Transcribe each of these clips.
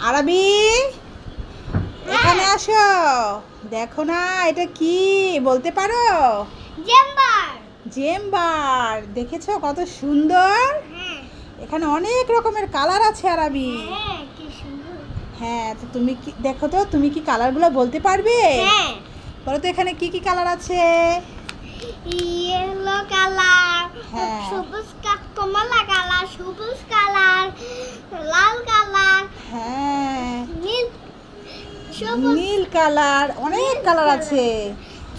আরবি এখানে আসো। দেখো না এটা কি বলতে পারো? জেম্বার। জেম্বার দেখেছো কত সুন্দর। হ্যাঁ এখানে অনেক রকমের কালার আছে আরবি। হ্যাঁ কি সুন্দর। হ্যাঁ তো তুমি কি দেখো তো তুমি কি কালারগুলো বলতে পারবে? হ্যাঁ বলো তো এখানে কি কি কালার আছে? ইয়েলো কালার, হ্যাঁ। সবুজ কমলা কালার, সবুজ কালার, লাল কালার, হ্যাঁ নীল, সবুজ, নীল কালার, অনেক কালার আছে।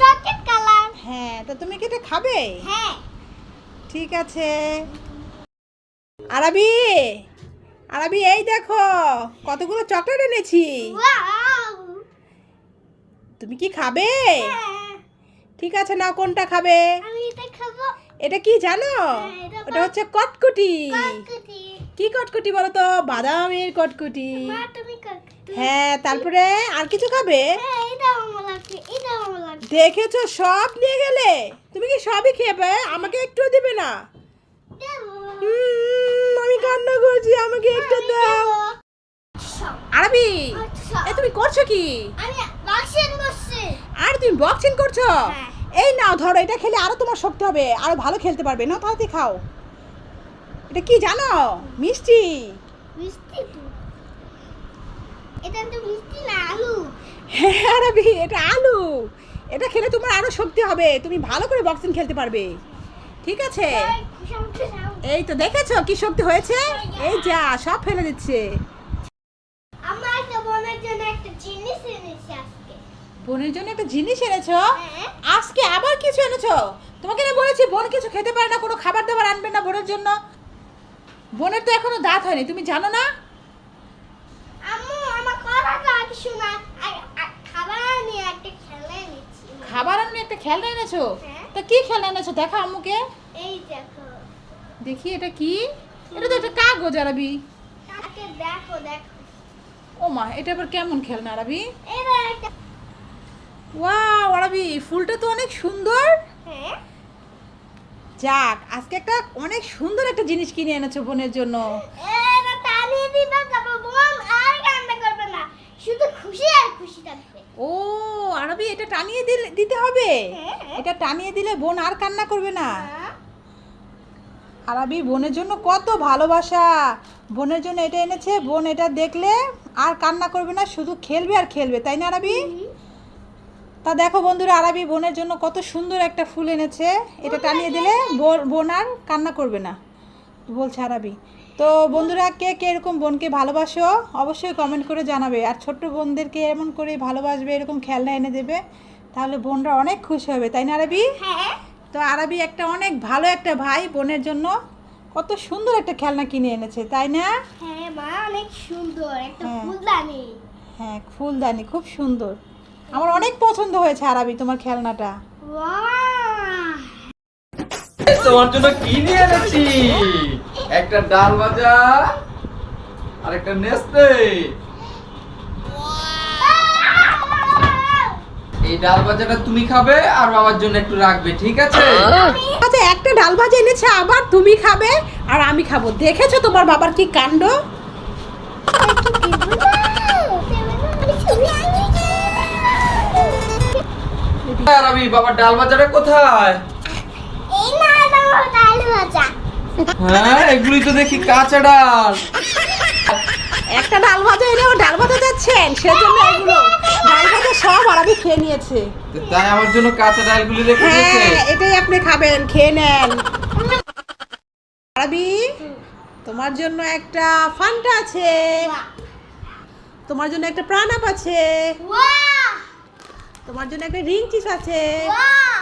Chocolate colour. হ্যাঁ তো তুমি কি এটা খাবে? হ্যাঁ ঠিক আছে। আরবি আরবি এই দেখো কতগুলো চকলেট এনেছি। ওয়াও। তুমি কি খাবে? হ্যাঁ, ঠিক আছে নাও কোনটা খাবে? আমি এটা খাবো। এটা কি জানো? হ্যাঁ, এটা ওটা হচ্ছে কটকুটি। কটকুটি। কি কটকুটি বলো তো? বাদামের কটকুটি। মা তুমি কটকুটি। হ্যাঁ তারপরে আর কিছু খাবে? হ্যাঁ এটা আমার লাগছে, এটা আমার লাগছে। দেখেছো সব নিয়ে গেলে। তুমি কি সবই খেবে? আমাকে একটু দিবে না? দেবো। আমি কান্না করছি, আমাকে একটু দাও। আরবি আচ্ছা। এ তুমি করছো কি? আমি বাসন বসছি। আর তুমি বক্সিং করছো? হ্যাঁ। এই নাও ধরো, এটা খেলে আরো তোমার শক্তি হবে, আরো ভালো খেলতে পারবে। নাও তাড়াতাড়ি খাও। এটা কি জানো? মিষ্টি। মিষ্টি তো। এটা তো মিষ্টি না, আলু। হ্যাঁ আরবি এটা আলু। এটা খেলে তোমার আরো শক্তি হবে, তুমি ভালো করে বক্সিং খেলতে পারবে। ঠিক আছে। এই তো দেখেছো কি শক্তি হয়েছে। এই যা সব ফেলে দিচ্ছে। আমার একটা বোনের জন্য একটা জিনিস এনেছি আজকে। বোনের জন্য একটা জিনিস এনেছো? হ্যাঁ। আজকে আবার কিছু এনেছো? তোমাকে না বলেছি বোন কিছু খেতে পারে না, কোনো খাবার দাবার আনবে না বোনের জন্য। বোনের তো এখনো দাঁত হয়নি, তুমি জানো না? আম্মু আমার কথাটা কিছু না, খাবার নিয়ে একটা খেলা এনেছি। খাবার আননি একটা খেলনা এনেছো? হ্যাঁ। তা কি খেলনা এনেছো দেখো আম্মুকে। এই দেখো। দেখি এটা কি? এটা তো একটা কাগজ আরবি। তাকে দেখো দেখো। ও মা এটা আবার কেমন খেলনা আরবি? এটা একটা। ওয়াও আরবি ফুলটা তো অনেক সুন্দর। হ্যাঁ। যাক আজকে একটা অনেক সুন্দর একটা জিনিস কিনে এনেছো বোনের জন্য। এটা টানিয়ে দিবা, তারপর বোন আর কান্না করবে না, শুধু খুশি আর খুশি থাকবে। ও আরবি এটা টানিয়ে দিতে হবে। হ্যাঁ। এটা টানিয়ে দিলে বোন আর কান্না করবে না। হ্যাঁ। আরবি বোনের জন্য কত ভালোবাসা। বোনের জন্য এটা এনেছে, বোন এটা দেখলে আর কান্না করবে না, শুধু খেলবে আর খেলবে, তাই না আরবি? তা দেখো বন্ধুরা আরবি বোনের জন্য কত সুন্দর একটা ফুল এনেছে। এটা টানিয়ে দিলে বোন আর কান্না করবে না বলছে আরবি। তো বন্ধুরা কে কে এরকম বোনকে ভালোবাসো অবশ্যই কমেন্ট করে জানাবে। আর ছোট্ট বোনদেরকে এমন করে ভালোবাসবে, এরকম খেলনা এনে দেবে, তাহলে বোনরা অনেক খুশি হবে, তাই না আরবি? হ্যাঁ। তো আরবি একটা অনেক ভালো একটা ভাই বোনের জন্য কত সুন্দর একটা খেলনা কিনে এনেছে, তাই না? হ্যাঁ মা অনেক সুন্দর একটা হ্যাঁ। ফুলদানি। হ্যাঁ ফুলদানি খুব সুন্দর। আমার অনেক পছন্দ হয়েছে আরবি তোমার খেলনাটা। ওয়াও। তোমার জন্য কি নিয়ে এনেছি? একটা ডাল ভাজা আর একটা নেস্তে। এই ডাল ভাজাটা তুমি খাবে আর বাবার জন্য একটু রাখবে, ঠিক আছে? আচ্ছা একটা ডাল ভাজা এনেছে, আবার তুমি খাবে আর আমি খাবো। দেখেছো তোমার বাবার কি কাণ্ড। আর আমি বাবার ডাল ভাজাটা কোথায়? এই না দাও ডাল ভাজা। হ্যাঁ এগুলি তো দেখি কাঁচা ডাল। একটা ডাল ভাজা এনেও ডাল ভাজা যাচ্ছেন, সেজন্য এগুলো ডাল ভাজা সব আরবি খেয়ে নিয়েছে। তো তাই আমার জন্য কাঁচা ডালগুলি রেখে দিয়েছে। হ্যাঁ এটাই আপনি খাবেন, খেয়ে নেন। আরবি তোমার জন্য একটা ফান্টা আছে, তোমার জন্য একটা প্রাণাপ আছে, ওয়াও তোমার জন্য একটা রিং চিজ আছে, ওয়াও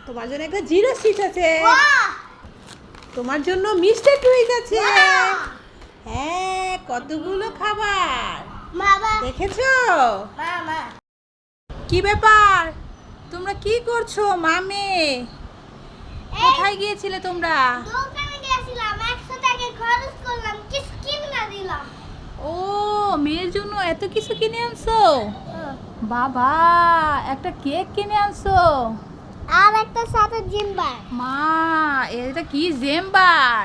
তোমার জন্য একটা জিরো চিজ আছে, ওয়াও তোমার জন্য মিস্টার টুইজ আছে। ওয়াও। হ্যাঁ কতগুলো খাবার বাবা দেখেছো? মামা কি ব্যাপার তোমরা কি করছো? মামে কোথায় গিয়েছিলে তোমরা? দোকানে গেছিলাম, 100 টাকা খরচ করলাম, কিছু কিনে দিলাম। ও মেয়ের জন্য এত কিছু কিনে আনছো? বাবা একটা কেক কিনে আনছো? আর একটা সাথে জিম্বার। মা এটা কি জেম্বার?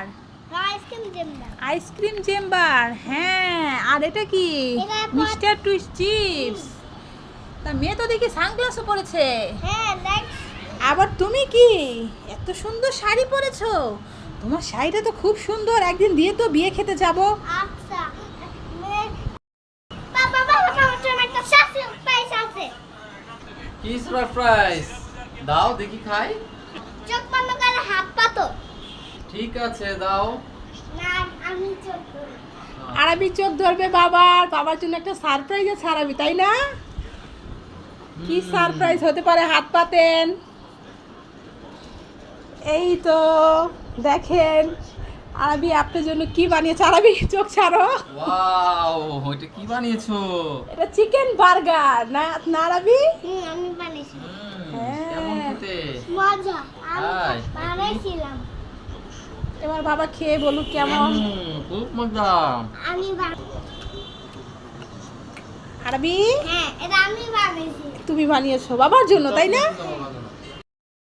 আইসক্রিম দেন না। আইসক্রিম চেম্বার, হ্যাঁ। আর এটা কি? এটা মিস্টার টুইস্ট চিপস। তা মেয়ে তো দেখি সানগ্লাসও পরেছে। হ্যাঁ দেখ। আবার তুমি কি এত সুন্দর শাড়ি পরেছো? তোমার শাড়িটা তো খুব সুন্দর, একদিন দিয়ে তো বিয়ে খেতে যাব। আচ্ছা বাবা বাবা আমার জন্য একটা সারপ্রাইজ আছে। কি সারপ্রাইজ? দাও দেখি খাই। চোখ বন্ধ করে হাত পাতো। ঠিক আছে দাও। না আমি চোখ ধরবো। আরবি চোখ ধরবে বাবার, বাবার জন্য একটা সারপ্রাইজ আছে আরবি, তাই না? কি সারপ্রাইজ হতে পারে? হাত পাতেন। এই তো দেখেন আরবি আপনার জন্য কি বানিয়েছে। আরবি চোখ ছাড়ো। ওয়াও, এটা কি বানিয়েছো? এটা চিকেন বার্গার না, না আরবি? আমি বানিয়েছি। কেমন খেতে? মজা। আমি তাই? বানিয়েছিলাম। এবার বাবা খেয়ে বলুক কেমন। খুব মজা। আমি আরবি হ্যাঁ এটা আমি বানিয়েছি। তুমি বানিয়েছো বাবার জন্য, তাই না?